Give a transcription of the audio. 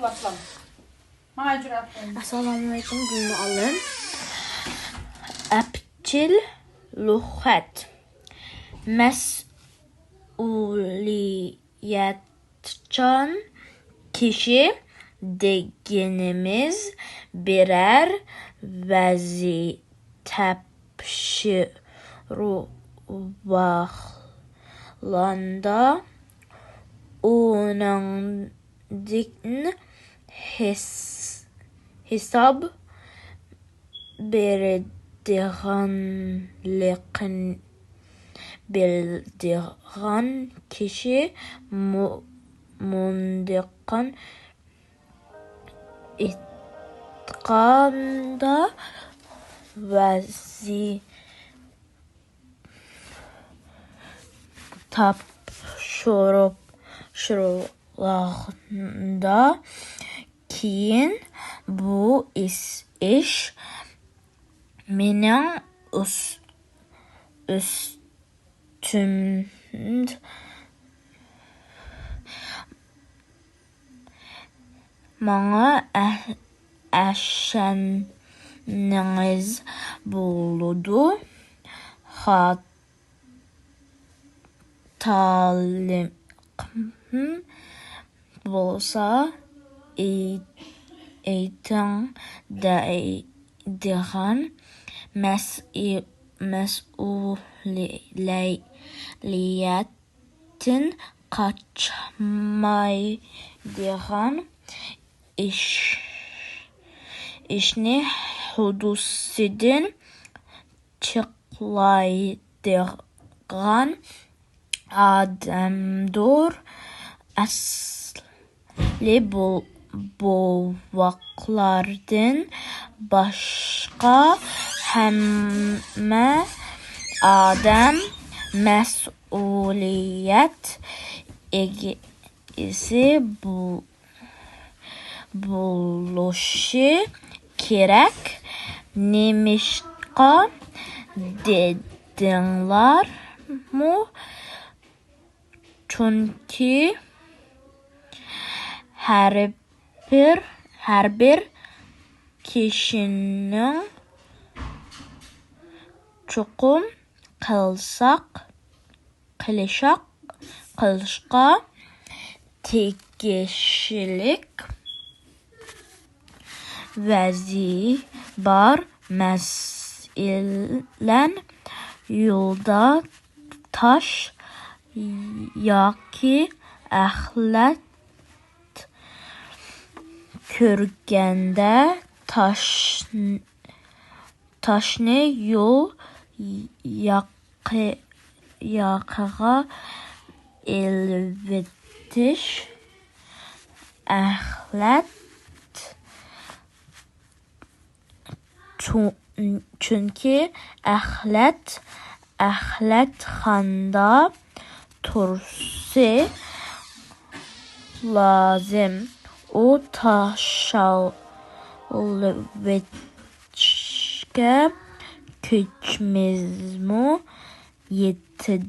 Başlam. Macera. Assalamualaikum müəllim. Əpçil lüğət. Məsuliyyətçan kişi degenimiz birer vəzi-təpşiruvaqlanda onun hesab bildiğin kişi mundiqan itqanda vəzi tapşırıqlarında keyin bu iş mənim üstümd mənə əşəniz buldu xatalım bolsa eytin deyən məsuliyyətin qaçmaydığın işni hudusidin çıqlaydığın adamdır. Əsli bovaqlardan başqa həmmə adam məsuliyyət egisi buluşu kerek. Nemişqa dedinlər mu? Çünki hər bir kişinin çoxum qılışqa tegişlik vəzi var. Məsələn, yolda taş yoki əxlət görgəndə taşını yol yaxağa elvetiş əxlət çünki əxlət xanda tursa lazım. O taşalvetçə köçmezmu yetdi.